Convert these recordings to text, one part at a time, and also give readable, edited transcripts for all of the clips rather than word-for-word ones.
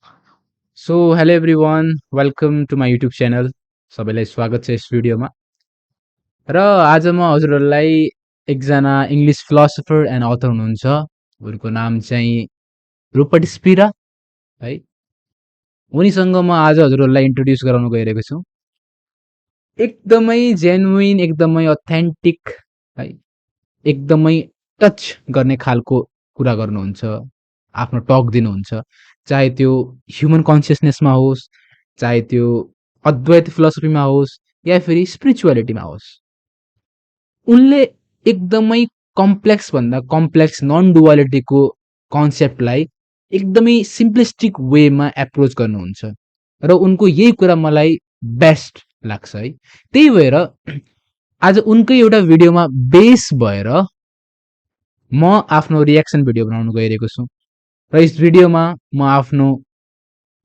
Hello everyone, welcome to my YouTube channel. सबैलाई स्वागत छ यस भिडियोमा र आज म हजुरहरूलाई एकजना इङ्ग्लिश फिलोसोफर एन्ड अथर हुनुहुन्छ। उनको नाम चाहिँ रुपर्ट स्पिरा है। उनीसँग म आज हजुरहरूलाई इन्ट्रोड्युस गराउन गइरहेको छु। एकदमै जेन्युइन, एकदमै अथेन्टिक है, एकदमै टच गर्ने खालको कुरा गर्नुहुन्छ, आफ्नो टक दिनुहुन्छ। चाहे त्यो ह्युमन कन्सियसनेसमा होस्, चाहे त्यो अद्वैत फिलोसफीमा होस् या फेरि स्पिरिचुअलिटीमा होस्, उनले एकदमै कम्प्लेक्स भन्दा कम्प्लेक्स नन डुअलिटीको कन्सेप्टलाई एकदमै सिम्प्लिस्टिक वेमा एप्रोच गर्नुहुन्छ र उनको यही कुरा मलाई बेस्ट लाग्छ है। त्यही भएर आज उनकै एउटा भिडियोमा बेस भएर म आफ्नो रियाक्सन भिडियो बनाउन गइरहेको छु र यस भिडियोमा म आफ्नो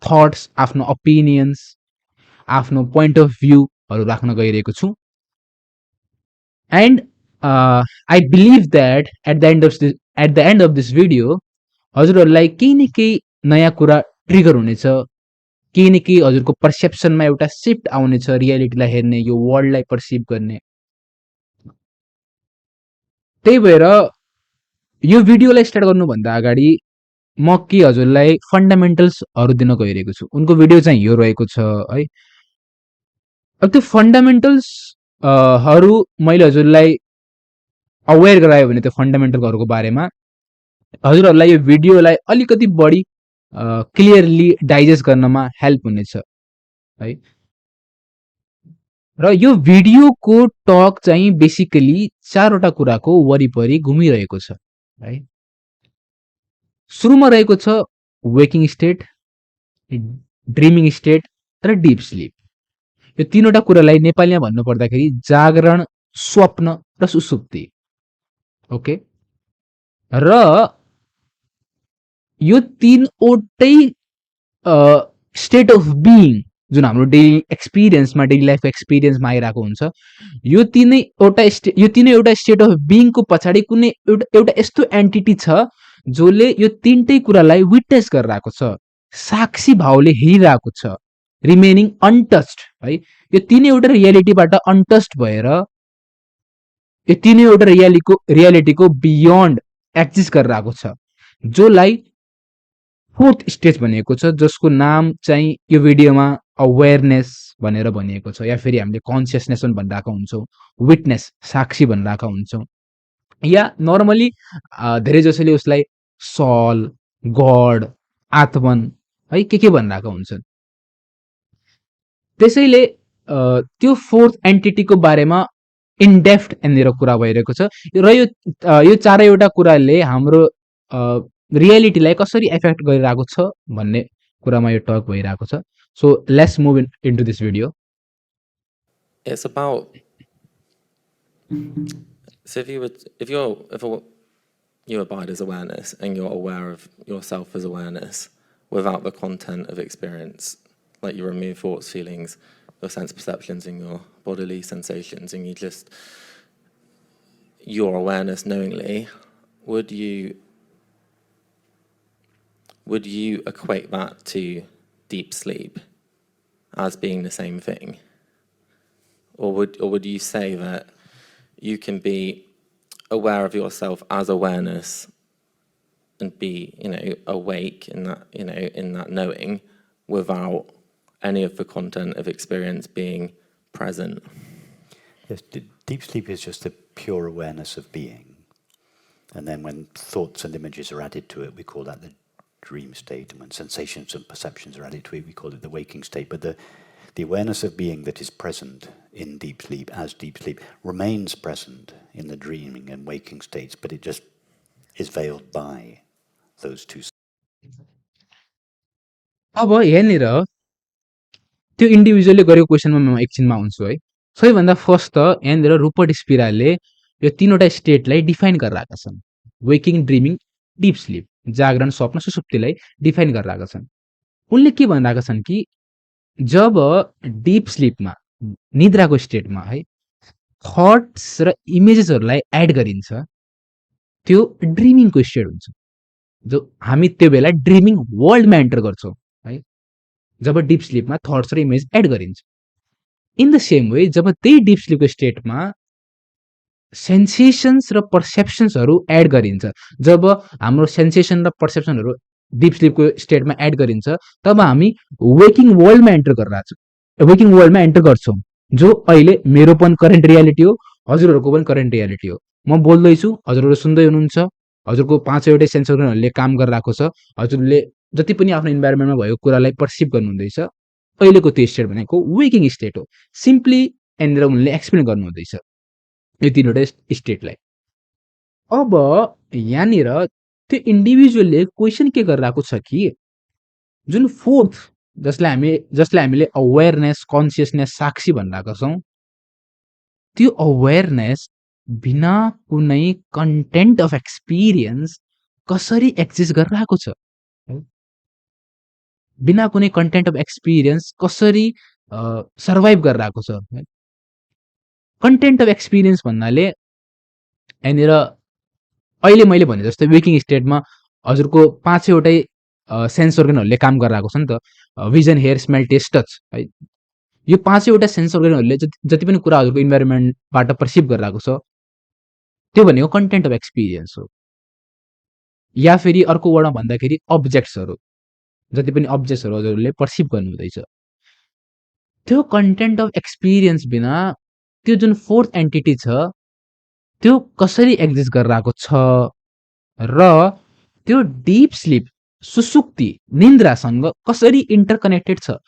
थट्स, आफ्नो ओपिनियन्स, आफ्नो पोइन्ट अफ भ्यूहरू राख्न गइरहेको छु। And I believe that at the end of this video हजुरहरूलाई केही न केही नयाँ कुरा ट्रिगर हुनेछ, केही न केही हजुरको पर्सेप्सनमा एउटा सिफ्ट आउनेछ, रियालिटीलाई हेर्ने, यो वर्ल्डलाई पर्सिभ गर्ने। त्यही भएर यो भिडियोलाई स्टार्ट गर्नुभन्दा अगाडि म के हजुरलाई फन्डामेन्टल्सहरू दिन गइरहेको छु। उनको भिडियो चाहिँ यो रहेको छ है। अब त्यो फन्डामेन्टल्स हरू मैले हजुरलाई अवेर गरायो भने त्यो फन्डामेन्टलहरूको बारेमा हजुरहरूलाई यो भिडियोलाई अलिकति बढी क्लियरली डाइजेस्ट गर्नमा हेल्प हुनेछ है। र यो भिडियोको टक चाहिँ बेसिकली चारवटा कुराको वरिपरि घुमिरहेको छ है। सुरुमा रहेको छ वेकिङ स्टेट, ड्रिमिङ स्टेट र डिप स्लिप। यो तीनवटा कुरालाई नेपालीमा भन्नु पर्दाखेरि जागरण, स्वप्न र सुसुप्ति। ओके, र यो तीनवटै स्टेट अफ बिइङ जुन हाम्रो डेली एक्सपिरियन्समा, डेली लाइफ एक्सपिरियन्समा आइरहेको हुन्छ, यो तीनैवटा स्टेट अफ बिइङको पछाडि कुनै एउटा यस्तो एन्टिटी छ जसले यो तीनटै कुरालाई विटनेस गरिरहेको छ, साक्षी भावले हेरिरहेको छ, रिमेनिङ अनटच्ड है। यो तीनैवटा रियालिटीबाट अनटच्ड भएर यो तीनैवटा रियालिटीको बियोन्ड एक्जिस्ट गरिरहेको छ, जसलाई फोर्थ स्टेज भनिएको छ, जसको नाम चाहिँ यो भिडियोमा अवेरनेस भनेर भनिएको छ, या फेरि हामीले कन्सियसनेस पनि भनिरहेका हुन्छौँ, विटनेस साक्षी भनिरहेका हुन्छौँ, या नर्मली धेरै जसोले उसलाई सल, गड, आत्मन है के भनिरहेका हुन्छन्। त्यसैले त्यो फोर्थ एन्टिटीको बारेमा इनडेप्थ यहाँनिर कुरा भइरहेको छ र यो चारैवटा कुराले हाम्रो रियालिटीलाई कसरी एफेक्ट गरिरहेको छ भन्ने कुरामा यो टक भइरहेको छ। So let's move into this video. It's about, so if you abide as awareness and you're aware of yourself as awareness without the content of experience, like you remove thoughts, feelings, your sense perceptions and your bodily sensations, and your awareness knowingly, would you equate that to deep sleep as being the same thing? Or would you say that you can be aware of yourself as awareness and be, awake in that knowing without any of the content of experience being present? Yes, deep sleep is just the pure awareness of being. And then when thoughts and images are added to it, we call that the dream state. And when sensations and perceptions are added to it, we call it the waking state. But the awareness of being that is present in deep sleep as deep sleep remains present in the dreaming and waking states, but it just is veiled by those two. अब यहाँनिर त्यो इन्डिभिजुअलले गरेको क्वेसनमा म एकछिनमा आउँछु है। सबैभन्दा first त यहाँनिर रुपर्ट स्पिराले यो तीनवटा स्टेटलाई डिफाइन गरिरहेका छन्, वेकिङ, ड्रिमिङ, डिप स्लिप, जागरण, स्वप्न, सुसुप्तिलाई डिफाइन गरिरहेका छन्। उनले के भनिरहेका छन् कि जब डिप स्लिपमा, निद्राको स्टेटमा है, थट्स र इमेजेसहरूलाई एड गरिन्छ, त्यो ड्रिमिङको स्टेट हुन्छ, जो हामी त्यो बेला ड्रिमिङ वर्ल्डमा एन्टर गर्छौँ। है जब डीप स्लीपमा थट्स र इमेज एड गरिन्छ इन द सेम वे जब त्यही डीप स्लीपको स्टेटमा सेन्सेसन्स र पर्सेप्सन्सहरू एड गरिन्छ जब हाम्रो सेन्सेसन र पर्सेप्सनहरू डीप स्लीपको स्टेटमा एड गरिन्छ तब हामी वेकिङ वर्ल्डमा एन्टर गरिरहेछौँ वेकिङ वर्ल्डमा एन्टर गर्छौँ जो अहिले मेरो पनि करेन्ट रियालिटी हो हजुरहरूको पनि करेन्ट रियालिटी हो म बोल्दैछु हजुरहरू सुन्दै हुनुहुन्छ हजुरको पाँचवटै सेन्स अर्गनहरूले काम गरिरहेको छ हजुरले जति पनि आफ्नो इन्भाइरोमेन्टमा भएको कुरालाई पर्सिभ गर्नुहुँदैछ अहिलेको त्यो स्टेट भनेको वेकिङ स्टेट हो सिम्पली यहाँनिर उनले एक्सप्लेन गर्नुहुँदैछ यो तिनवटा स्टेटलाई अब यहाँनिर त्यो इन्डिभिजुअलले क्वेसन के गरिरहेको छ कि जुन फोर्थ जसलाई हामीले अवेरनेस कन्सियसनेस साक्षी भनिरहेका छौँ त्यो अवेरनेस बिना कुनै कन्टेन्ट अफ एक्सपिरियन्स कसरी एक्जिस्ट गरिरहेको छ बिना कुनै कन्टेन्ट अफ एक्सपिरियन्स कसरी सर्भाइभ गरिरहेको छ कन्टेन्ट अफ एक्सपिरियन्स भन्नाले यहाँनिर अहिले मैले भने जस्तै वेकिङ स्टेटमा हजुरको पाँचवटै सेन्स अर्गनहरूले काम गरिरहेको छ नि त vision hear smell taste touch है यो पाँचवटा सेन्स अर्गनहरूले जति पनि कुरा हजुरको इन्भाइरोमेन्टबाट पर्सिभ गरिरहेको छ त्यो भनेको कन्टेन्ट अफ एक्सपिरियन्स हो या फेरि अर्को वर्डमा भन्दाखेरि अब्जेक्ट्सहरू जति पनि अब्जेक्ट्सहरू हजुरहरूले पर्सिभ गर्नुहुँदैछ त्यो कन्टेन्ट अफ एक्सपिरियन्स बिना त्यो जुन फोर्थ एन्टिटी छ त्यो कसरी एक्जिस्ट गरिरहेको छ र त्यो डीप स्लीप सुसुक्ति निन्द्रासँग कसरी इन्टरकनेक्टेड छ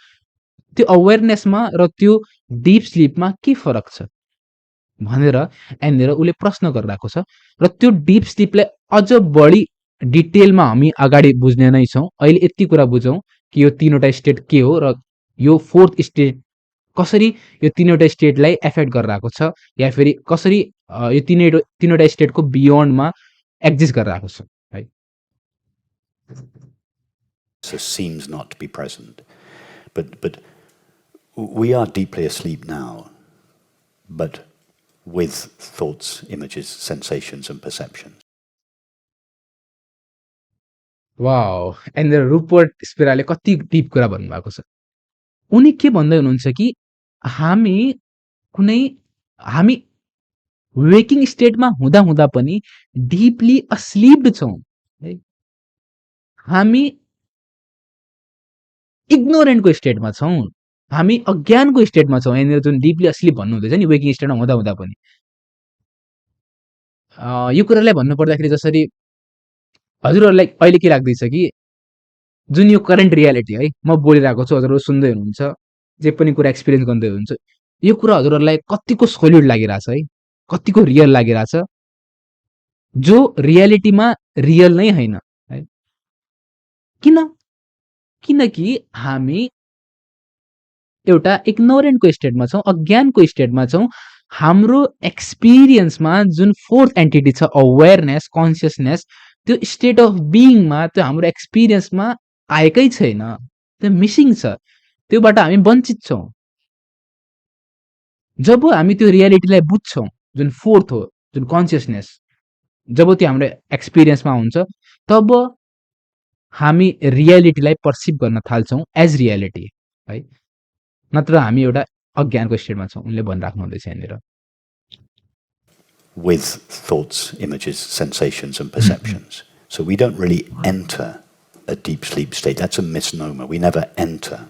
त्यो अवेरनेसमा र त्यो डीप स्लीपमा के फरक छ भनेर यहाँनिर उसले प्रश्न गरिरहेको छ र त्यो डीप स्लीपलाई अझ बढी डिटेलमा हामी अगाडि बुझ्ने नै छौँ अहिले यति कुरा बुझौँ कि यो तीनवटा स्टेट के हो र यो फोर्थ स्टेट कसरी यो तीनवटा स्टेटलाई एफेक्ट गरिरहेको छ या फेरि कसरी यो तीनवटा स्टेटको बियोन्डमा एक्जिस्ट गरिरहेको छ है So seems not to be present. But we are deeply asleep now, but with thoughts, images, sensations, and perceptions. Wow यहाँनिर रुपर्ट स्पिराले कति डिप कुरा भन्नुभएको छ उनी के भन्दै हुनुहुन्छ कि हामी वेकिङ स्टेटमा हुँदा हुँदा पनि डिपली अस्लिप्ड छौँ है हामी इग्नोरेन्टको स्टेटमा छौँ हामी अज्ञानको स्टेटमा छौँ यहाँनिर जुन डिपली अस्लिप भन्नुहुँदैछ नि वेकिङ स्टेटमा हुँदा हुँदा पनि यो कुरालाई भन्नुपर्दाखेरि जसरी हजुरहरूलाई अहिले के लाग्दैछ कि जुन यो करेन्ट रियालिटी है म बोलिरहेको छु हजुरहरू सुन्दै हुनुहुन्छ जे पनि कुरा एक्सपिरियन्स गर्दै हुनुहुन्छ यो कुरा हजुरहरूलाई कतिको सोलिड लागिरहेछ है कतिको रियल लागिरहेछ जो रियालिटीमा रियल नै होइन है किनकि हामी एउटा इग्नोरेन्टको स्टेटमा छौँ अज्ञानको स्टेटमा छौँ हाम्रो एक्सपिरियन्समा जुन फोर्थ एन्टिटी छ अवेरनेस कन्सियसनेस त्यो स्टेट अफ बिइङमा त्यो हाम्रो एक्सपिरियन्समा आएकै छैन त्यो मिसिङ छ त्योबाट हामी वञ्चित छौँ जब हामी त्यो रियालिटीलाई बुझ्छौँ जुन फोर्थ हो जुन कन्सियसनेस जब त्यो हाम्रो एक्सपिरियन्समा हुन्छ तब हामी रियालिटीलाई पर्सिभ गर्न थाल्छौँ एज रियालिटी है नत्र हामी एउटा अज्ञानको स्टेटमा छौँ उनले भनिराख्नु हुँदैछ यहाँनिर With thoughts, images, sensations, and perceptions. So we don't really enter a deep sleep state. That's a misnomer. We never enter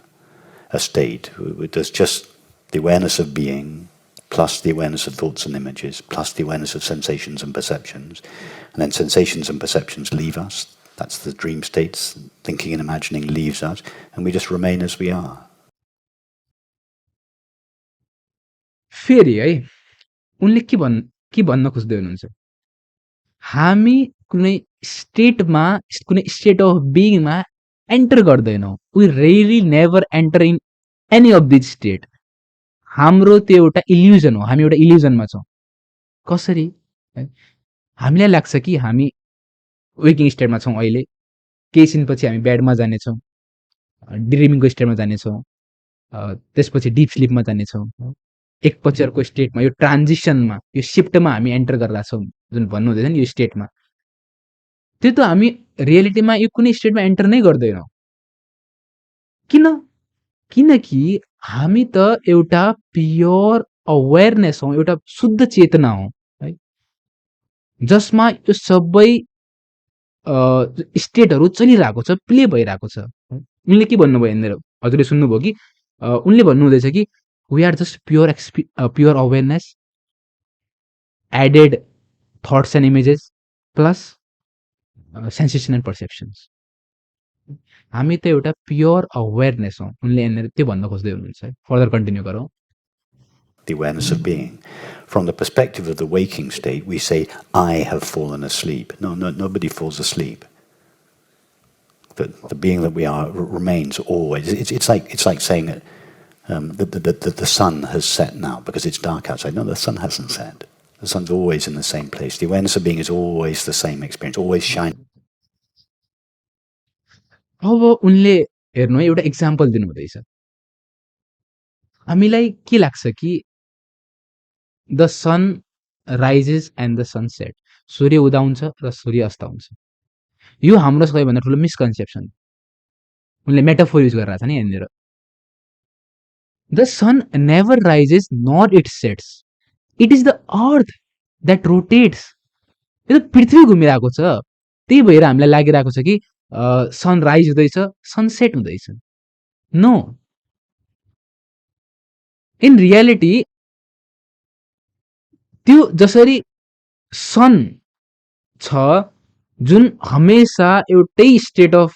a state. There's just the awareness of being, plus the awareness of thoughts and images, plus the awareness of sensations and perceptions. And then sensations and perceptions leave us. That's the dream states. Thinking and imagining leaves us. And we just remain as we are. फेरि है उनले के भन्न खोज्दै हुनुहुन्छ हामी कुनै स्टेटमा कुनै स्टेट अफ बिइङमा एन्टर गर्दैनौँ we really never enter in any of this state हाम्रो त्यो एउटा इल्युजन हो हामी एउटा इल्युजनमा छौँ कसरी हामीलाई लाग्छ कि हामी वेकिङ स्टेटमा छौँ अहिले केही छिनपछि हामी बेडमा जानेछौँ ड्रिमिङको स्टेटमा जानेछौँ त्यसपछि डिप स्लिपमा जानेछौँ एकपछि अर्को स्टेटमा यो ट्रान्जिसनमा यो सिफ्टमा हामी एन्टर गरिरहेको छौँ जुन भन्नुहुँदैछ नि यो स्टेटमा त्यो त हामी रियालिटीमा यो कुनै स्टेटमा एन्टर नै गर्दैनौँ किन किनकि हामी त एउटा प्योर अवेरनेस हौ, एउटा शुद्ध चेतना हौ है, जसमा यो सबै स्टेटहरू चलिरहेको छ, प्ले भइरहेको छ। उनले के भन्नुभयो यहाँनिर, हजुरले सुन्नुभयो कि उनले भन्नुहुँदैछ कि we are just pure awareness added thoughts and images plus sensation and perceptions. हामी त एउटा प्योर अवेरनेस हौ, उनले यहाँनिर त्यो भन्न खोज्दै हुनुहुन्छ है। फर्दर कन्टिन्यू गरौँ। The awareness of being. From the perspective of the waking state, we say, I have fallen asleep. No, nobody falls asleep. The being that we are remains always. It's like saying that the sun has set now because it's dark outside. No, the sun hasn't set. The sun's always in the same place. The awareness of being is always the same experience, always shining. अब उनले हेर्नु है, एउटा example दिनुहुँदैछ। हामीलाई के लाग्छ कि the sun rises and the sun set, सूर्य उदा हुन्छ र सूर्य अस्त हुन्छ। यो हाम्रो सबैभन्दा ठुलो मिसकन्सेप्सन। उनले मेटाफोर युज गरिरहेछ नि यहाँनिर। The sun never rises not it sets, it is the earth that rotates. यो त पृथ्वी घुमिरहेको छ, त्यही भएर हामीलाई लागिरहेको छ कि सन राइज हुँदैछ, सनसेट हुँदैछ। नो, इन रियालिटी त्यो जसरी सन छ जुन हमेशा एउटै स्टेट अफ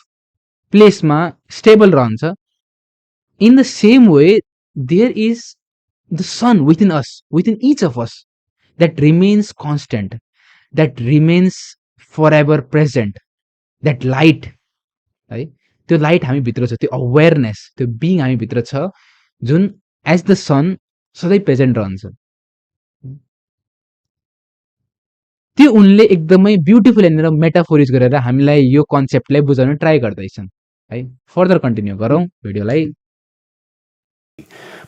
प्लेसमा स्टेबल रहन्छ, in the same way there is the sun within us, within each of us, that remains constant, that remains forever present, that light है, त्यो लाइट हामीभित्र छ, त्यो अवेरनेस, त्यो बिङ हामीभित्र छ, जुन एज द सन सधैँ प्रेजेन्ट रहन्छ। त्यो उनले एकदमै ब्युटिफुल यहाँनिर मेटाफोर युज गरेर हामीलाई यो कन्सेप्टलाई बुझाउन ट्राई गर्दैछन् है। फर्दर कन्टिन्यू गरौँ भिडियोलाई।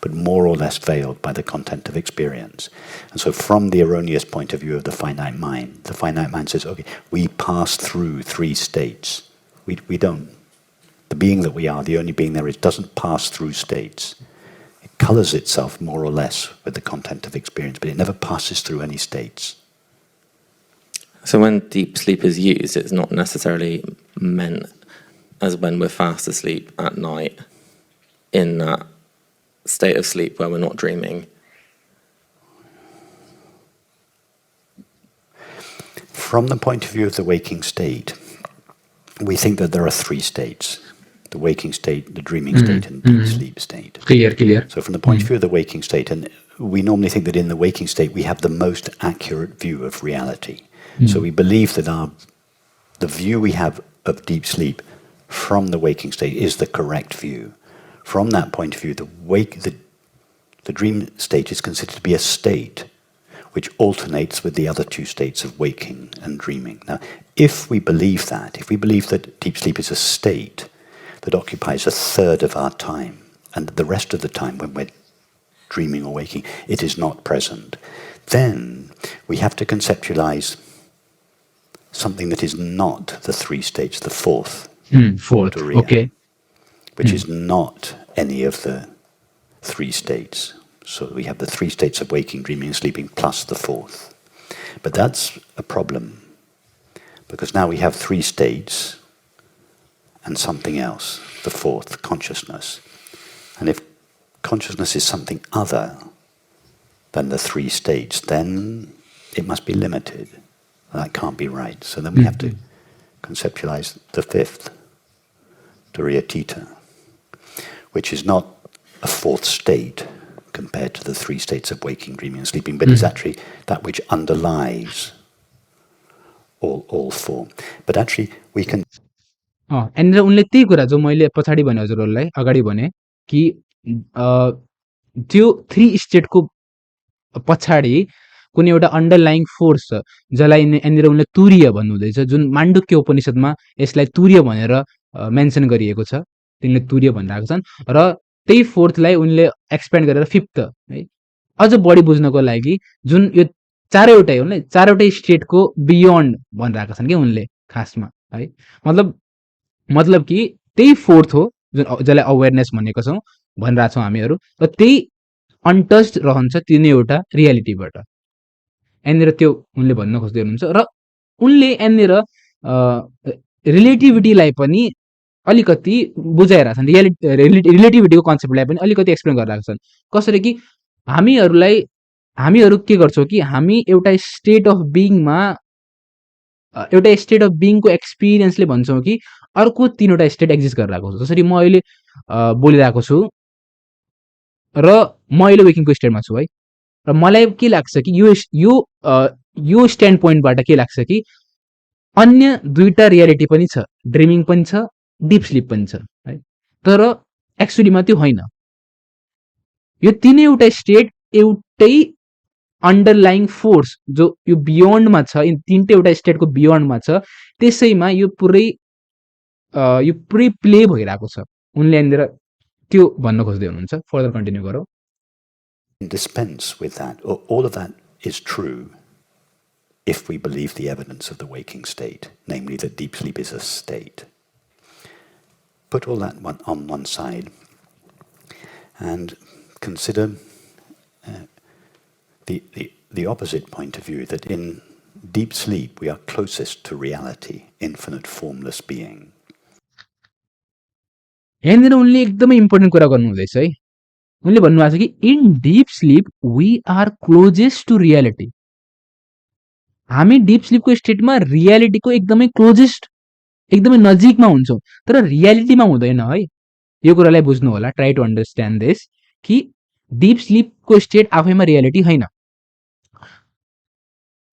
But more or less veiled by the content of experience. And so from the erroneous point of view of the finite mind says, okay, we pass through three states. We don't. The being that we are, the only being there is, doesn't pass through states. It colors itself more or less with the content of experience, but it never passes through any states. So when deep sleep is used, it's not necessarily meant as when we're fast asleep at night in that state of sleep where we're not dreaming. From the point of view of the waking state, we think that there are three states: the waking state, the dreaming state, and deep sleep state. Clear. So from the point of view of the waking state, and we normally think that in the waking state we have the most accurate view of reality. So we believe that the view we have of deep sleep from the waking state is the correct view. From that point of view, the dream state is considered to be a state which alternates with the other two states of waking and dreaming. Now, if we believe that deep sleep is a state that occupies a third of our time, and the rest of the time when we're dreaming or waking, it is not present, then we have to conceptualize something that is not the three states, the fourth, Turiya, okay, which is not any of the three states. So we have the three states of waking, dreaming, and sleeping plus the fourth. But that's a problem, because now we have three states and something else, the fourth, consciousness. And if consciousness is something other than the three states, then it must be limited. That can't be right. So then we have to conceptualize the fifth, Turiya, which is not a fourth state compared to the three states of waking, dreaming, and sleeping, but is actually that which underlies all four. But actually, we can. यहाँनिर उनले त्यही कुरा जो मैले पछाडि भने हजुरहरूलाई अगाडि भने कि त्यो थ्री स्टेटको पछाडि कुनै एउटा अन्डरलाइङ फोर्स छ जसलाई यहाँनिर उनले तुरीय भन्नुहुँदैछ, जुन माण्डुक्य उपनिषदमा यसलाई तुरीय भनेर मेन्सन गरिएको छ, तिनले तुरीय भनिरहेको छन्। र त्यही फोर्थलाई उनले एक्सपेन्ड गरेर फिफ्थ है अझ बढी बुझ्नको लागि जुन यो चारैवटै हो नि, चारैवटै स्टेटको बियोन्ड भनिरहेका छन् कि उनले खासमा है। मतलब कि त्यही फोर्थ हो जसलाई अवेरनेस भनेको छौँ भनिरहेको छौँ हामीहरू र त्यही अनटच्ड रहन्छ त्यो नै एउटा रियालिटीबाट यहाँनिर त्यो उनले भन्न खोज्दै हुनुहुन्छ र उनले यहाँनिर रिलेटिभिटीलाई पनि अलिकति बुझाइरहेको छन् रिलेटिभिटीको कन्सेप्टलाई पनि अलिकति एक्सप्लेन गरिरहेको छन् कसरी कि हामीहरू के गर्छौँ कि हामी एउटा स्टेट अफ बिङको एक्सपिरियन्सले भन्छौँ कि अर्को 3वटा स्टेट एक्जिस्ट गरिरहेको छ जसरी म अहिले बोलिरहेको छु र म अहिले वेकिङको स्टेटमा छु है र मलाई के लाग्छ कि यो स्ट्यान्ड पोइन्टबाट के लाग्छ कि अन्य 2टा रियालिटी पनि छ ड्रिमिङ पनि छ डिप स्लिप पनि छ है तर एक्चुअलीमा त्यो होइन यो 3वटा स्टेट एउटै अन्डरलाइङ फोर्स जो यो बियोन्डमा छ 3वटा स्टेटको बियोन्डमा छ त्यसैमा यो पुरै प्ले भइरहेको छ उनले यहाँनिर त्यो भन्न खोज्दै हुनुहुन्छ फर्दर कन्टिन्यू गरौँ Dispense with that. All of that is true if we believe the evidence of the waking state, namely that deep sleep is a state. Put all that on one side and consider the opposite point of view, that in deep sleep we are closest to reality, infinite formless being. यहाँनिर उनले एकदमै important कुरा गर्नुहुँदैछ है उनले भन्नुभएको छ कि in deep sleep we are closest to reality हामी डिप स्लिपको स्टेटमा रियालिटीको एकदमै क्लोजेस्ट एकदमै नजिकमा हुन्छौँ तर रियालिटीमा हुँदैन है यो कुरालाई बुझ्नु होला ट्राई टु अन्डरस्ट्यान्ड दिस कि डिप स्लिपको स्टेट आफैमा रियालिटी होइन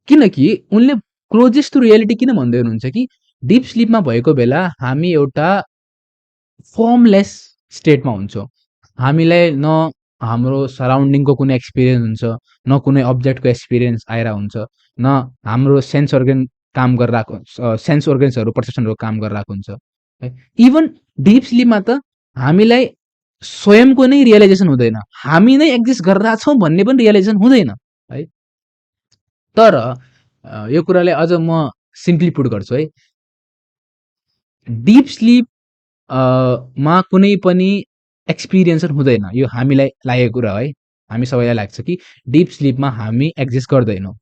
किनकि उनले क्लोजेस्ट टु रियालिटी किन भन्दै हुनुहुन्छ कि डिप स्लिपमा भएको बेला हामी एउटा फर्मलेस स्टेटमा हुन्छौँ हामीलाई न हाम्रो सराउन्डिङको कुनै एक्सपिरियन्स हुन्छ न कुनै अब्जेक्टको एक्सपिरियन्स आइरहेको हुन्छ न हाम्रो सेन्स अर्गन्सहरू पर्सेप्सनहरू काम गरिरहेको हुन्छ है इभन डिप स्लिपमा त हामीलाई स्वयंको नै रियलाइजेसन हुँदैन हामी नै एक्जिस्ट गरिरहेछौँ भन्ने पनि रियलाइजेसन हुँदैन है तर यो कुरालाई अझ म सिम्पली पुट गर्छु है डिप स्लिप मा कुनै पनि एक्सपिरियन्स हुँदैन यो हामीलाई लागेको कुरा है हामी सबैलाई लाग्छ कि डिप स्लिपमा हामी एक्जिस्ट गर्दैनौँ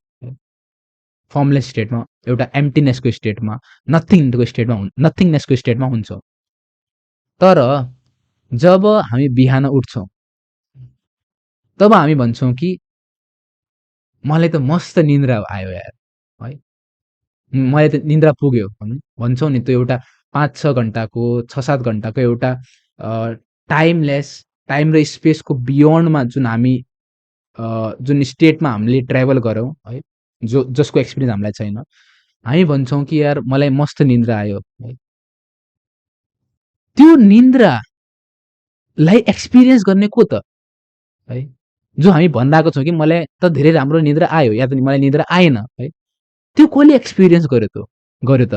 फर्मलेस स्टेटमा एउटा एम्प्टीनेसको स्टेटमा नथिङनेसको स्टेटमा हुन्छौँ तर जब हामी बिहान उठ्छौँ तब हामी भन्छौँ कि मलाई त मस्त निन्द्रा आयो यार है मलाई त निन्द्रा पुग्यो भन्छौँ नि त्यो एउटा 5-6 घन्टाको 6-7 घन्टाको एउटा टाइमलेस टाइम र स्पेसको बियोन्डमा जुन स्टेटमा हामीले ट्राभल गरौँ है जसको एक्सपिरियन्स हामीलाई छैन हामी भन्छौँ कि यार मलाई मस्त निन्द्रा आयो है त्यो निन्द्रालाई एक्सपिरियन्स गर्ने को त है जो हामी भनिरहेको छौँ कि मलाई त धेरै राम्रो निन्द्रा आयो या त मलाई निन्द्रा आएन है त्यो कसले एक्सपिरियन्स गर्यो त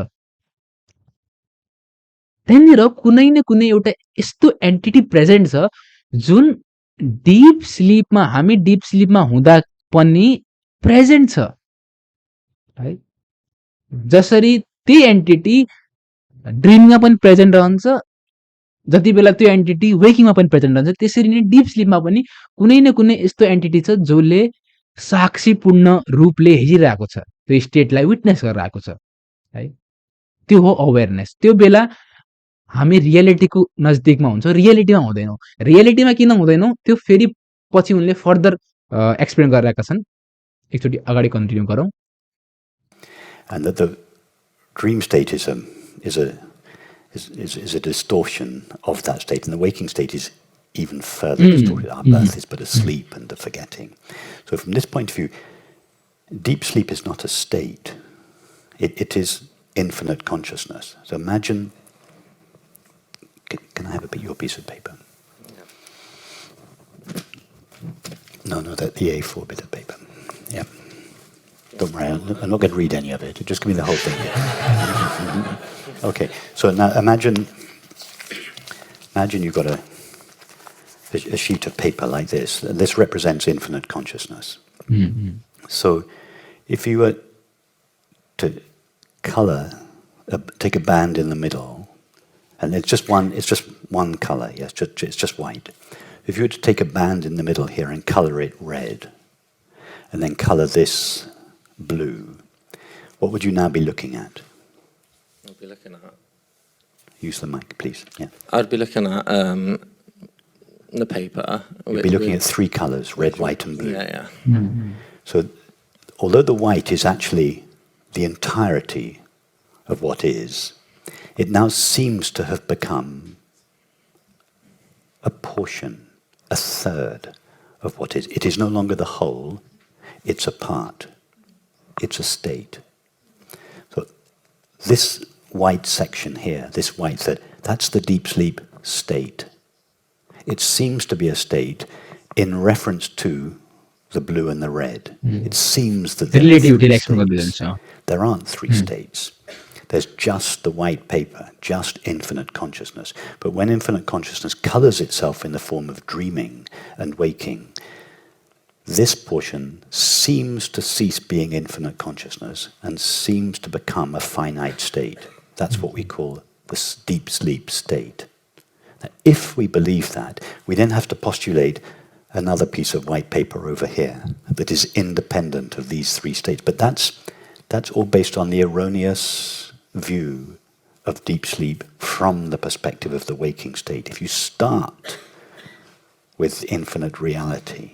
त्यहाँनिर कुनै न कुनै एउटा यस्तो एन्टिटी प्रेजेन्ट छ जुन डिप स्लिपमा हुँदा पनि प्रेजेन्ट छ है जसरी त्यो एन्टिटी ड्रिममा पनि प्रेजेन्ट रहन्छ जति बेला त्यो एन्टिटी वेकिङमा पनि प्रेजेन्ट रहन्छ त्यसरी नै डिप स्लिपमा पनि कुनै न कुनै यस्तो एन्टिटी छ जसले साक्षीपूर्ण रूपले हेरिरहेको छ त्यो स्टेटलाई विटनेस गरिरहेको छ है त्यो हो अवेरनेस त्यो बेला हामी रियालिटीको नजदिकमा हुन्छौँ रियालिटीमा हुँदैनौँ रियालिटीमा किन हुँदैनौँ त्यो फेरि पछि उनले फर्दर एक्सप्लेन गरिरहेका छन् एकचोटि अगाडि कन्टिन्यू गरौँ And that the dream state is a distortion of that state, and the waking state is even further distorted. Our birth is but a sleep and a forgetting. So from this point of view, deep sleep is not a state. It is infinite consciousness. So imagine, can I have your piece of paper? No, the A4 bit of paper. Yeah. Don't worry, I'm not going to read any of it. Just give me the whole thing. Okay, so now imagine you've got a sheet of paper like this. This represents infinite consciousness. Mm-hmm. So if you were to color, take a band in the middle And it's just one color, yes, it's just white. If you were to take a band in the middle here and color it red, and then color this blue, what would you now be looking at? I'd be looking at. Use the mic, please. Yeah. I'd be looking at the paper. You'd be looking at three colors, red, white, and blue. Yeah. So, although the white is actually the entirety of what is, it now seems to have become a portion, a third of what is. It is no longer the whole, it's a part, it's a state. So this white section here, this white third, that's the deep sleep state. It seems to be a state in reference to the blue and the red. It seems that there are three states. There aren't three states. There's just the white paper, just infinite consciousness. But when infinite consciousness colors itself in the form of dreaming and waking, this portion seems to cease being infinite consciousness and seems to become a finite state. That's what we call the deep sleep state. Now, if we believe that, we then have to postulate another piece of white paper over here that is independent of these three states. But that's all based on the erroneous view of deep sleep from the perspective of the waking state. If you start with infinite reality,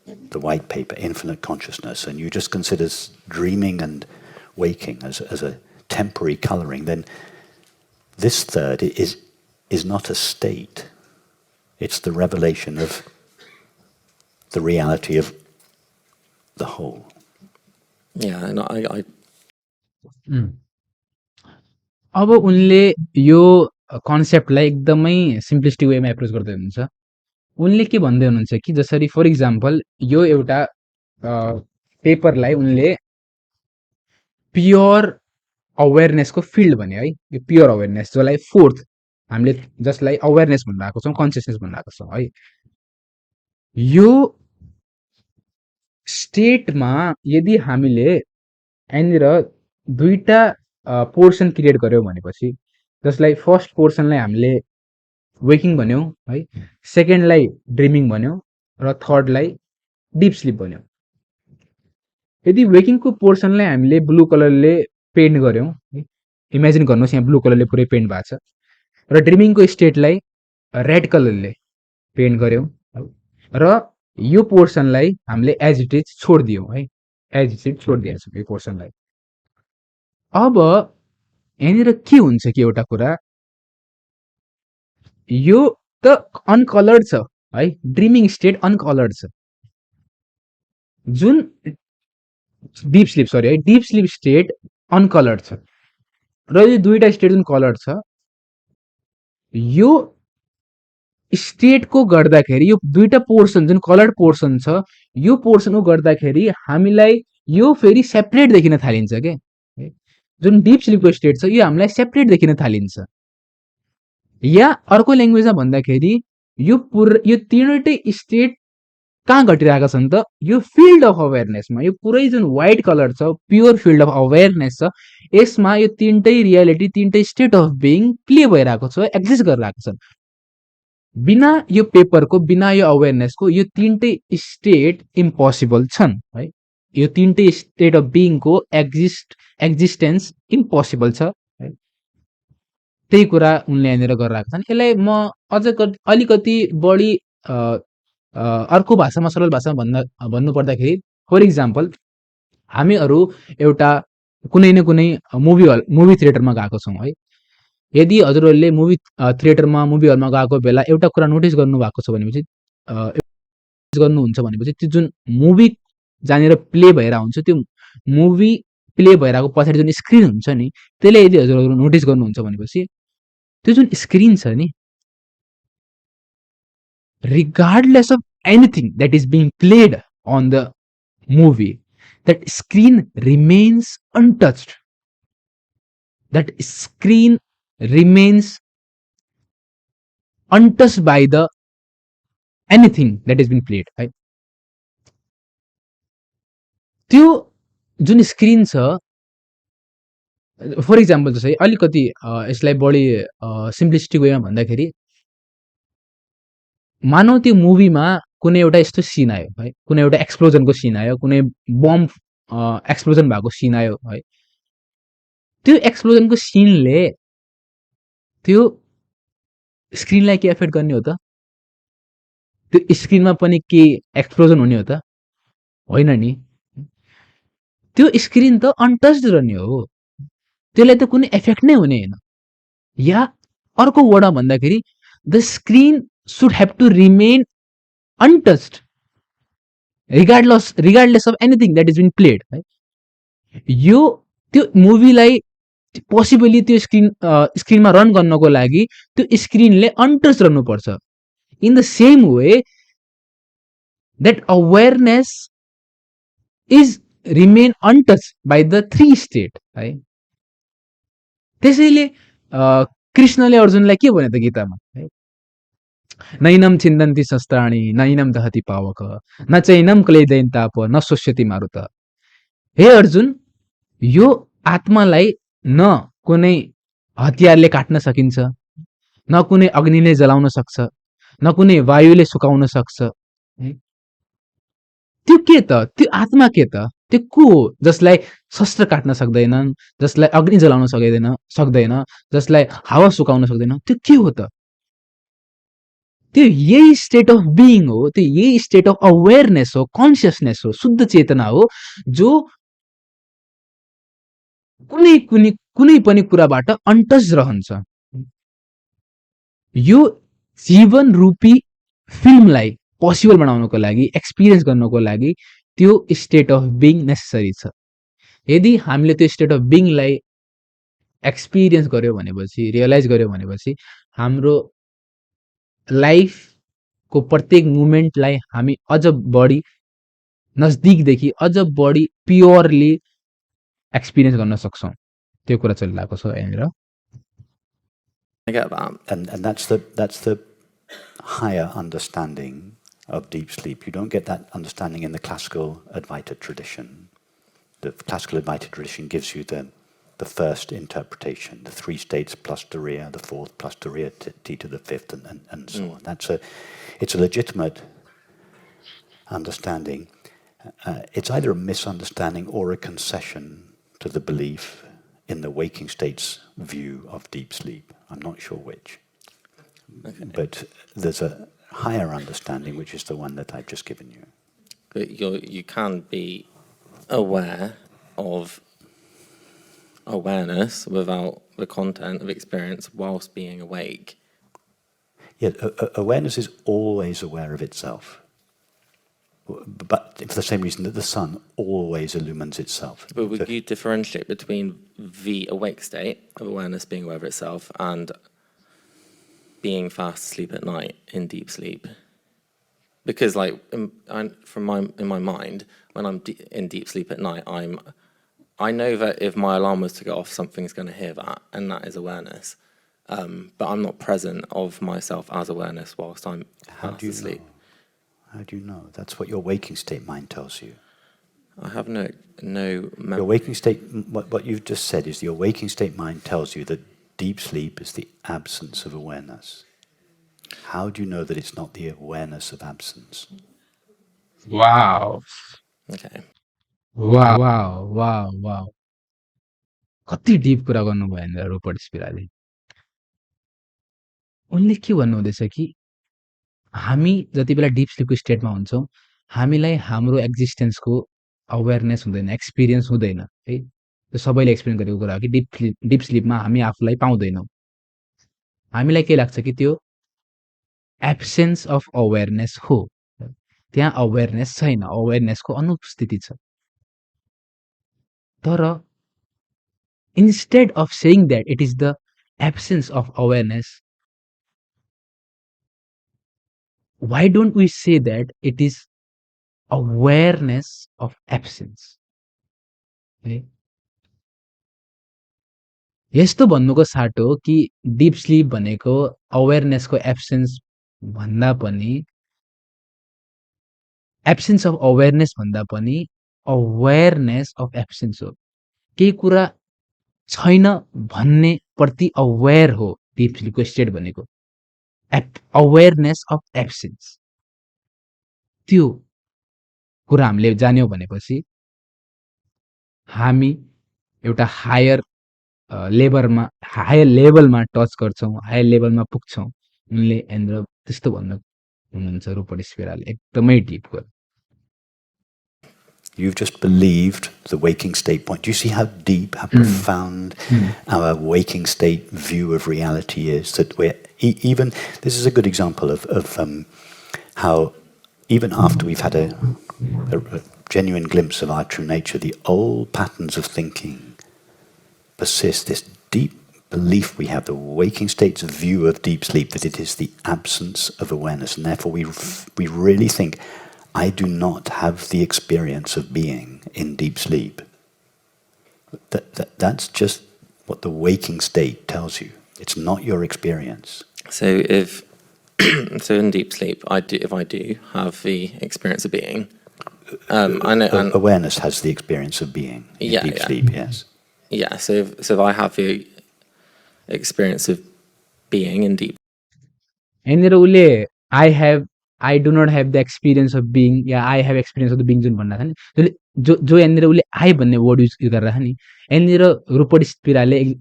the white paper, infinite consciousness, and you just consider dreaming and waking as a temporary coloring, then this third is not a state. It's the revelation of the reality of the whole. Yeah, and I अब उनले यो कन्सेप्टलाई एकदमै simplistic वेमा approach गर्दै हुनुहुन्छ। उनले के भन्दै हुनुहुन्छ कि जसरी फर इक्जाम्पल यो एउटा पेपरलाई उनले प्योर अवेरनेसको फिल्ड भने है, यो प्योर अवेरनेस जसलाई फोर्थ हामीले जसलाई अवेरनेस भनिरहेको छौँ, कन्सियसनेस भनिरहेको छौँ है, यो स्टेटमा यदि हामीले यहाँनिर दुईटा पोर्सन क्रिएट गर्यौँ भनेपछि जसलाई फर्स्ट पोर्सनलाई हामीले वेकिङ भन्यौँ है, सेकेन्डलाई ड्रिमिङ भन्यौँ र थर्डलाई डिप स्लिप भन्यौँ। यदि वेकिङको पोर्सनलाई हामीले ब्लू कलरले पेन्ट गर्यौँ, इमेजिन गर्नुहोस् यहाँ ब्लू कलरले पुरै पेन्ट भएको छ, र ड्रिमिङको स्टेटलाई रेड कलरले पेन्ट गर्यौँ र यो पोर्सनलाई हामीले एज इट इज छोडिदियौँ है, एज इट इज छोडिदिएको छ यो पोर्सनलाई। अब यहाँनिर के हुन्छ कि एउटा कुरा, यो त अनकलर्ड छ है, ड्रिमिङ स्टेट अनकलर्ड छ, जुन डिप स्लिप सरी है, डिप स्लिप स्टेट अनकलर्ड छ र यो दुईटा स्टेट जुन कलर्ड छ, यो स्टेटको गर्दाखेरि यो दुईटा पोर्सन जुन कलर्ड पोर्सन छ, यो पोर्सनको गर्दाखेरि हामीलाई यो फेरि सेपरेट देखिन थालिन्छ के, जुन डिप स्लिपको स्टेट छ यो हामीलाई सेपरेट देखिन थालिन्छ। या अर्को ल्याङ्ग्वेजमा भन्दाखेरि यो तीनटै स्टेट कहाँ घटिरहेका छन् त, यो फिल्ड अफ अवेरनेसमा, यो पुरै जुन व्हाइट कलर छ प्योर फिल्ड अफ अवेरनेस छ, यसमा यो तीनटै रियालिटी, तीनटै स्टेट अफ बिइङ प्ले भइरहेको छ, एक्जिस्ट गरिरहेको छ। बिना यो पेपरको, बिना यो अवेरनेसको यो तीनटै स्टेट इम्पोसिबल छन् है, यो तीनटै स्टेट अफ बिइङको एक्जिस्टेन्स इम्पोसिबल छ है। त्यही कुरा उनले यहाँनिर गरिरहेका छन्। यसलाई म अझ अलिकति बढी अर्को भाषामा, सरल भाषामा भन्नुपर्दाखेरि फर इक्जाम्पल हामीहरू एउटा कुनै न कुनै मुभी थिएटरमा गएको छौँ है, यदि हजुरहरूले मुभी थिएटरमा, मुभी हलमा गएको बेला एउटा कुरा नोटिस गर्नुभएको छ भनेपछि, गर्नुहुन्छ भनेपछि त्यो जुन मुभी जहाँनिर प्ले भइरहेको हुन्छ, त्यो मुभी प्ले भइरहेको पछाडि जुन स्क्रिन हुन्छ नि, त्यसले यदि हजुरहरू नोटिस गर्नुहुन्छ भनेपछि त्यो जुन स्क्रिन छ नि, regardless of anything that is being played on the movie, that screen remains untouched. That screen remains untouched by the anything that has been played. Right? त्यो जुन स्क्रिन छ फर इक्जाम्पल चाहिँ अलिकति यसलाई बढी सिम्प्लिसिटिक वेमा भन्दाखेरि मानौ त्यो मुभीमा कुनै एउटा यस्तो सिन आयो है, कुनै एउटा एक्सप्लोजनको सिन आयो, कुनै बम एक्सप्लोजन भएको सिन आयो है, त्यो एक्सप्लोजनको सिनले त्यो स्क्रिनलाई के एफेक्ट गर्ने हो त? त्यो स्क्रिनमा पनि के एक्सप्लोजन हुने हो त? होइन नि। त्यो स्क्रिन त अनटच्ड रहने हो, त्यसलाई त कुनै एफेक्ट नै हुने होइन। या अर्को वर्डमा भन्दाखेरि the screen should have to remain untouched regardless of anything that is been played है। यो त्यो मुभीलाई पोसिबली त्यो स्क्रिनमा रन गर्नको लागि त्यो स्क्रिनले अनटच रहनुपर्छ। In the same way that awareness is remain untouch by the 3 state है। त्यसैले कृष्णले अर्जुनलाई के भन्यो त गीतामा है, नैनम छिन्दन्ति शस्त्राणि नैनम दहति पावक न चैनम क्लेदयन् ताप न शोष्यति मारुत। हे अर्जुन, यो आत्मालाई न कुनै हतियारले काट्न सकिन्छ, न कुनै अग्निले जलाउन सक्छ, न कुनै वायुले सुकाउन सक्छ। त्यो के त? त्यो आत्मा के त? त्यो को हो जसलाई शस्त्र काट्न सक्दैनन्, जसलाई अग्नि जलाउन सक्दैन, जसलाई हावा सुकाउन सक्दैन? त्यो के हो त? त्यो यही स्टेट अफ बिइङ हो, त्यो यही स्टेट अफ अवेरनेस हो, कन्सियसनेस हो, शुद्ध चेतना हो, जो कुनै कुनै कुनै पनि कुराबाट अनटच रहन्छ। यो जीवन रूपी फिल्मलाई पोसिबल बनाउनको लागि, एक्सपिरियन्स गर्नको लागि त्यो स्टेट अफ बिइङ नेसेसरी छ। यदि हामीले त्यो स्टेट अफ बिइङलाई एक्सपिरियन्स गर्यो भनेपछि, रियलाइज गर्यो भनेपछि हाम्रो लाइफको प्रत्येक मुमेन्टलाई हामी अझ बढी नजदिकदेखि अझ बढी प्योरली एक्सपिरियन्स गर्न सक्छौँ। त्यो कुरा चलिरहेको छ यहाँनिर। I get that. And that's the higher understanding of deep sleep. You don't get that understanding in the classical Advaita tradition. The classical Advaita tradition gives you the first interpretation, the 3 states plus Turiya, the 4th plus Turiya, T to the 5th, and so on. It's a legitimate understanding. It's either a misunderstanding or a concession to the belief in the waking state's view of deep sleep. I'm not sure which. Okay. But there's a higher understanding, which is the one that I've just given you. But you can be aware of awareness without the content of experience whilst being awake. Yeah, awareness is always aware of itself. But for the same reason that the sun always illumines itself. But would you differentiate between the awake state of awareness being aware of itself and being fast asleep at night in deep sleep? Because, like, in my mind, when I'm in deep sleep at night, I know that if my alarm was to go off, something's going to hear that, and that is awareness. But I'm not present of myself as awareness whilst I'm fast asleep. How do you know? That's what your waking state mind tells you. I have no memory. Your waking state, what you've just said is your waking state mind tells you that deep sleep is the absence of awareness. How do you know that it's not the awareness of absence? Wow. Okay. Wow. कति deep कुरा गर्नुभयो यहाँनिर Rupert स्पिराले। उनले के भन्नुहुँदैछ कि हामी जति बेला डिप स्लिपको स्टेटमा हुन्छौँ, हामीलाई हाम्रो एक्जिस्टेन्सको अवेरनेस हुँदैन, एक्सपिरियन्स हुँदैन है। त्यो सबैले एक्सपिरियन्स गरेको कुरा हो कि डिप स्लिपमा हामी आफूलाई पाउँदैनौँ। हामीलाई के लाग्छ कि त्यो एब्सेन्स अफ अवेरनेस हो, त्यहाँ अवेरनेस छैन, अवेरनेसको अनुपस्थिति छ। तर instead of saying that it is the absence of awareness, why don't we say that it is awareness of absence? यस्तो भन्नुको साटो कि डिप स्लिप भनेको अवेरनेसको एब्सेन्स भन्दा पनि एब्सेन्स अफ अवेरनेस भन्दा पनि अवेरनेस अफ एब्सेन्स हो। केही कुरा छैन भन्ने प्रति अवेयर हो डीप स्लीपको स्टेट भनेको अवेयरनेस अफ एब्सेन्स त्यो कुरा हामीले जान्यौं भनेपछि हामी एउटा हायर लेभलमा टच गर्छौं हायर लेभलमा पुग्छौं उनले यहाँनिर त्यस्तो भन्नु हुनुहुन्छ रूपर्ट स्पिराले एकदमै डिप कुरा You've just believed the waking state point. Do you see how deep, how profound our waking state view of reality is? That we're even. This is a good example of how, even after we've had a genuine glimpse of our true nature, the old patterns of thinking persist. This deep belief we have, the waking state's view of deep sleep, that it is the absence of awareness, and therefore we really think, I do not have the experience of being in deep sleep. That's just what the waking state tells you. It's not your experience. So if so in deep sleep, if I do have the experience of being, I know awareness has the experience of being in deep sleep. Yes. Yeah. So if I have the experience of being in deep. यहाँनिर उसले I do not have the experience of being yeah I have experience of the being जुन भन्दा छ नि जो यहाँनिर उसले I भन्ने वर्ड युज गरेर नि यहाँनिर रूपर्ट स्पिराले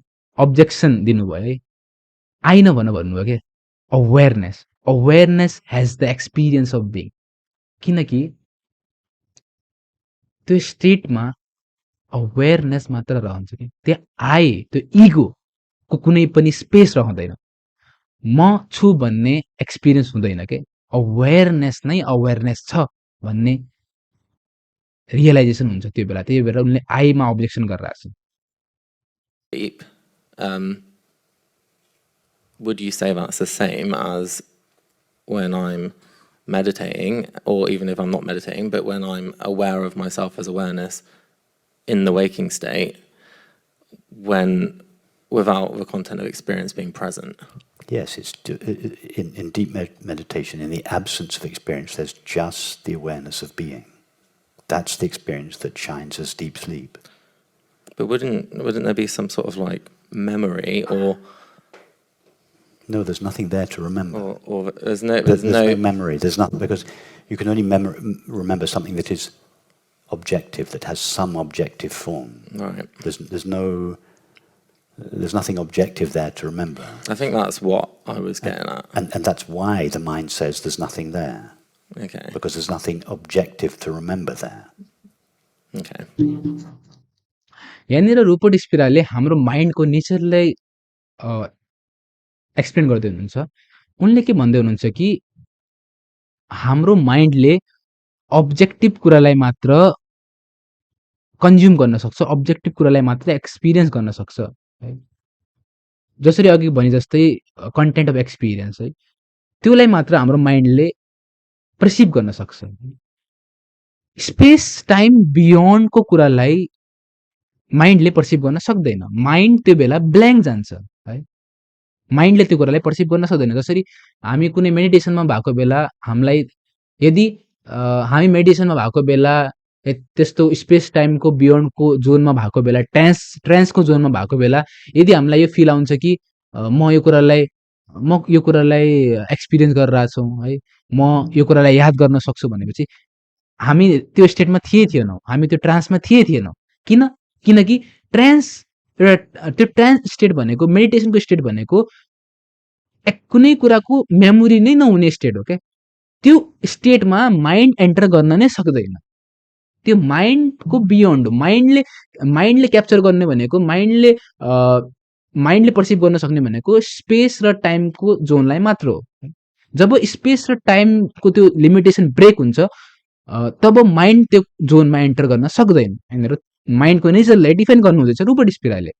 अब्जेक्सन दिनुभयो है I नभन भन्नुभयो के awareness has the experience of being किनकि त्यो स्टेटमा अवेयरनेस मात्र रहन्छ कि त्यहाँ त्यो इगोको कुनै पनि स्पेस रहँदैन म छु भन्ने एक्सपिरियन्स हुँदैन के अवेयरनेस नै अवेयरनेस छ भन्ने रियलाइजेसन हुन्छ त्यो बेला त्यही भएर उनले आईमा अब्जेक्सन गरिरहेछ Would you say that's the same as when I'm meditating, or even if I'm not meditating, but when I'm aware of myself as awareness in the waking state, when without the content of experience being present? Yes, it's in deep meditation, in the absence of experience, there's just the awareness of being. That's the experience that shines as deep sleep. But wouldn't there be some sort of like memory or? No, there's nothing there to remember. Or there's no memory. There's nothing, because you can only remember something that is objective, that has some objective form. Right. There's nothing objective there to remember. I think that's what I was getting at. And that's why the mind says there's nothing there. Okay. Because there's nothing objective to remember there. Okay. यहाँनिर Rupert स्पिराले हाम्रो माइन्डको नेचरलाई explain गर्दै हुनुहुन्छ उनले के भन्दै हुनुहुन्छ कि हाम्रो माइन्डले अब्जेक्टिभ कुरालाई मात्र कन्ज्युम गर्न सक्छ अब्जेक्टिभ कुरालाई मात्र एक्सपिरियन्स गर्न सक्छ है जसरी अघि भने जस्तै कन्टेन्ट अफ एक्सपिरियन्स है त्योलाई मात्र हाम्रो माइन्डले पर्सिभ गर्न सक्छ स्पेस टाइम बियोन्डको कुरालाई माइन्डले पर्सिभ गर्न सक्दैन माइन्ड त्यो बेला ब्ल्याङ्क जान्छ है माइन्डले त्यो कुरालाई पर्सिभ गर्न सक्दैन जसरी हामी कुनै मेडिटेसनमा भएको बेला हामीलाई यदि हामी मेडिटेसनमा भएको बेला त्यस्तो स्पेस टाइमको बियोन्डको जोनमा भएको बेला ट्रान्सको जोनमा भएको बेला यदि हामीलाई यो फिल आउँछ कि म यो कुरालाई एक्सपिरियन्स गरिरहेको छु है म यो कुरालाई याद गर्न सक्छु भनेपछि हामी त्यो स्टेटमा थिएनौँ हामी त्यो ट्रान्समा थिएनौँ किनकि त्यो ट्रान्स स्टेट भनेको मेडिटेसनको स्टेट भनेको कुनै कुराको मेमोरी नै नहुने स्टेट हो क्या त्यो स्टेटमा माइन्ड एन्टर गर्न नै सक्दैन त्यो माइन्डको बियोन्ड माइन्डले क्याप्चर गर्ने भनेको माइन्डले पर्सिभ गर्न सक्ने भनेको स्पेस र टाइमको जोनलाई मात्र हो जब स्पेस र टाइमको त्यो लिमिटेसन ब्रेक हुन्छ तब माइन्ड त्यो जोनमा एन्टर गर्न सक्दैन हैन माइन्डको नेचरलाई डिफाइन गर्नुहुँदैछ Rupert स्पिराले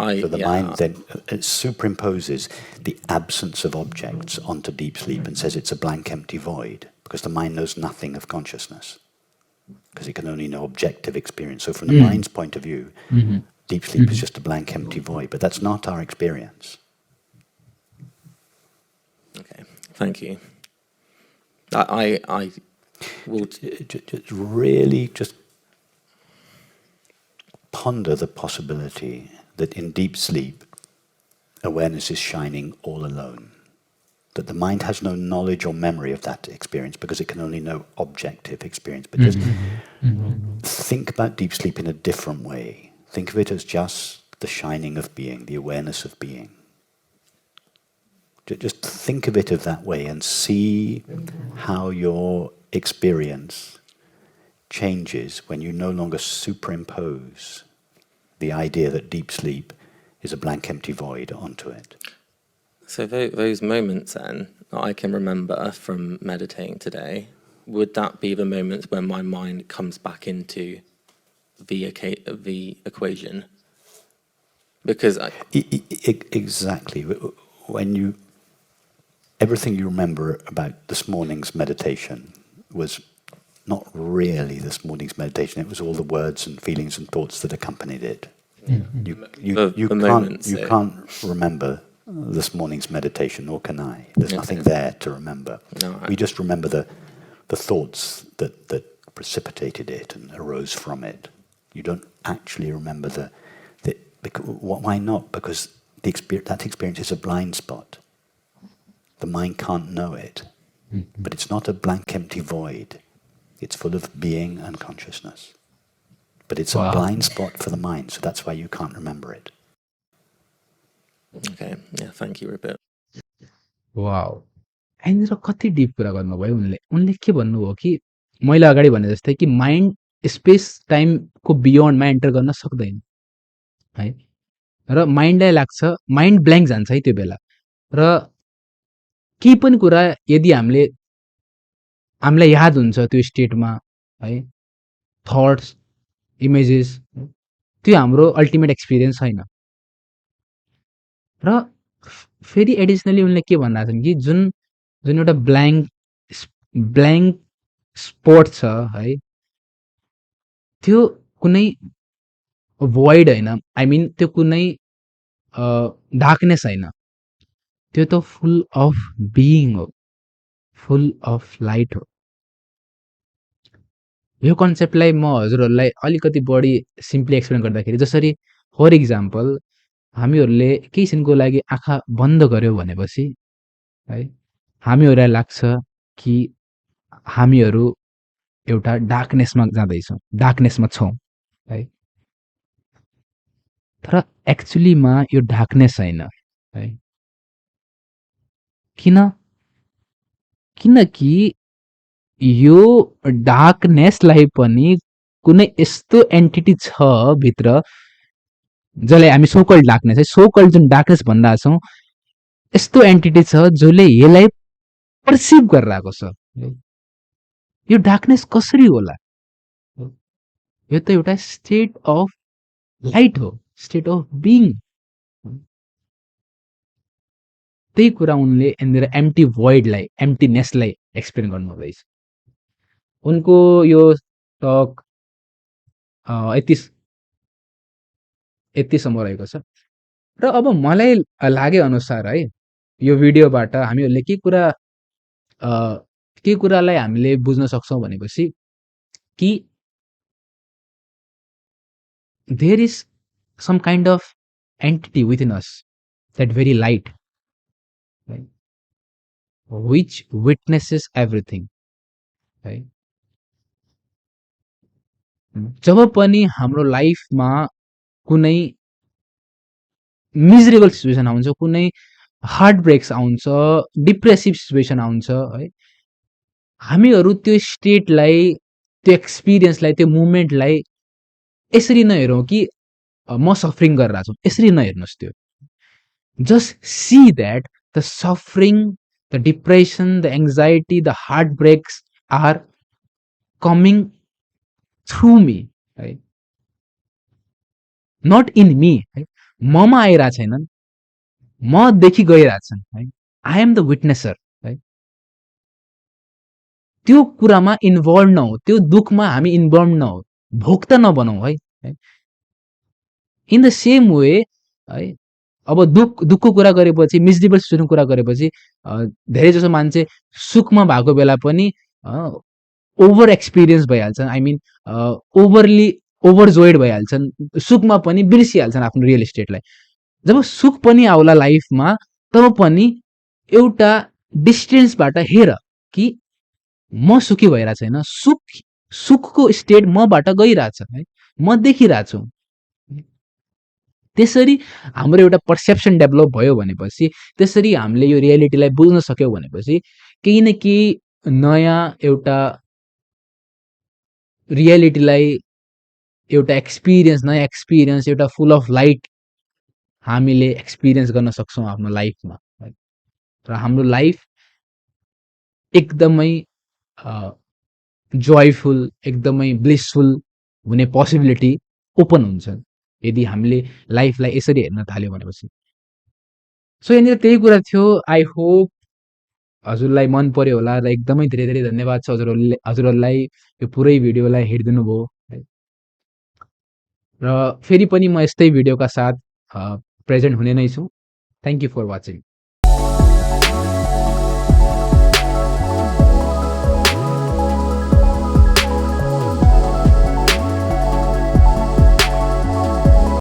So the mind then superimposes the absence of objects onto deep sleep and says it's a blank, empty void, because the mind knows nothing of consciousness, because it can only know objective experience. So from the mind's point of view, deep sleep is just a blank, empty void, but that's not our experience. Okay, thank you. I will really just ponder the possibility that in deep sleep, awareness is shining all alone. That the mind has no knowledge or memory of that experience because it can only know objective experience. But just think about deep sleep in a different way. Think of it as just the shining of being, the awareness of being. Just think of it of that way and see how your experience changes when you no longer superimpose the idea that deep sleep is a blank, empty void onto it. So those moments then that I can remember from meditating today, would that be the moments when my mind comes back into the equation? Because Exactly. When everything you remember about this morning's meditation was not really this morning's meditation. It was all the words and feelings and thoughts that accompanied it. You can't remember this morning's meditation, nor can I. There's nothing there to remember. No, we just remember the thoughts that precipitated it and arose from it. You don't actually remember why not? Because that experience is a blind spot. The mind can't know it. But it's not a blank, empty void. It's full of being and consciousness. But it's a blind spot for the mind, so that's why you can't remember it. Okay, yeah, thank you, Rupert. Wow यहाँनिर कति deep कुरा गर्नुभयो उनले के भन्नुभयो कि मैले अगाडि भने जस्तै कि माइन्ड स्पेस टाइमको बियोन्डमा एन्टर गर्न सक्दैन है र माइन्डलाई लाग्छ माइन्ड ब्ल्याङ्क जान्छ है त्यो बेला र केही पनि कुरा यदि हामीलाई याद हुन्छ त्यो स्टेटमा है थट्स इमेजेस त्यो हाम्रो अल्टिमेट एक्सपिरियन्स छैन र फेरि एडिसनली उनले के भनिरहेका छन् कि जुन एउटा ब्ल्याङ्क स्पट छ है त्यो कुनै भोइड होइन आई मिन त्यो कुनै डार्कनेस होइन त्यो त फुल अफ बिइङ हो फुल अफ लाइट हो यो कन्सेप्टलाई म हजुरहरूलाई अलिकति बढी सिम्पली एक्सप्लेन गर्दाखेरि जसरी फर इक्जाम्पल हामीहरूले केही क्षणको लागि आँखा बन्द गर्यो भनेपछि है हामीहरूलाई लाग्छ कि हामीहरू एउटा डार्कनेसमा जाँदैछौँ डार्कनेसमा छौँ है तर एक्चुअलीमा यो डार्कनेस होइन है किनकि यो डार्कनेसलाई पनि कुनै यस्तो एन्टिटी छ भित्र जसलाई हामी सोकल्ड डार्कनेस है सोकल्ड जुन डार्कनेस भनिरहेको छौँ यस्तो एन्टिटी छ जसले यसलाई पर्सिभ गरिरहेको छ यो डार्कनेस कसरी होला यो त एउटा स्टेट अफ लाइट हो स्टेट अफ बिइङ त्यही कुरा उनले यहाँनिर एम्प्टी भोइडलाई एम्प्टीनेसलाई एक्सप्लेन गर्नुहुँदैछ उनको यो टक यतिसम्म रहेको छ र अब मलाई लागे अनुसार है यो भिडियोबाट हामीहरूले के कुरालाई हामीले बुझ्न सक्छौँ भनेपछि कि there is some kind of entity within us that very light which witnesses everything है जब पनि हाम्रो लाइफमा कुनै मिजरेबल सिचुएसन आउँछ कुनै हार्ट ब्रेक्स आउँछ डिप्रेसिभ सिचुएसन आउँछ है हामीहरू त्यो स्टेटलाई त्यो एक्सपिरियन्सलाई त्यो मुभमेन्टलाई यसरी नहेरौँ कि म सफरिङ गरिरहेको छु यसरी नहेर्नुहोस् त्यो just see that the suffering the depression, the anxiety, the heartbreaks are coming through me, right? Not in me. ममा आइरहेको छैनन् म देखि गइरहेछन् है आई एम द विटनेसर है त्यो कुरामा इन्भल्भ नहौ त्यो दुखमा हामी इन्भल्भ नहौ भोक्ता नबनौँ है इन द सेम वे है अब दुःखको कुरा गरेपछि मिजरेबल सिचुएसनको कुरा गरेपछि धेरै जसो मान्छे सुखमा भएको बेला पनि ओभर एक्सपिरियन्स भइहाल्छ आई मिन ओभरली ओभरजोइड भइहाल्छन्, सुखमा पनि बिर्सिहाल्छन् आफ्नो रियल इस्टेटलाई। जब सुख पनि आउला लाइफमा तब पनि एउटा डिस्टेन्सबाट हेर कि म सुखी भइरहेको छैन, सुखको स्टेट मबाट गइरहेछ है, म देखिरहेछु। त्यसरी हाम्रो एउटा पर्सेप्सन डेभलप भयो भनेपछि, त्यसरी हामीले यो रियालिटीलाई बुझ्न सक्यौँ भनेपछि केही न केही नयाँ एउटा रियालिटीलाई एउटा एक्सपिरियन्स, नयाँ एक्सपिरियन्स, एउटा फुल अफ लाइट हामीले एक्सपिरियन्स गर्न सक्छौँ आफ्नो लाइफमा है। र हाम्रो लाइफ एकदमै जोयफुल, एकदमै ब्लिसफुल हुने पोसिबिलिटी ओपन हुन्छ यदि हामीले लाइफलाई यसरी हेर्न थाल्यौँ भनेपछि। सो यहाँनिर त्यही कुरा थियो। आई होप हजुरलाई मन पर्यो होला र एकदमै धेरै धेरै धन्यवाद छ हजुरहरूलाई यो पुरै भिडियोलाई हेरिदिनु भयो है। र फेरि पनि म यस्तै भिडियोका साथ प्रेजेन्ट हुने नै छु। Thank you for watching.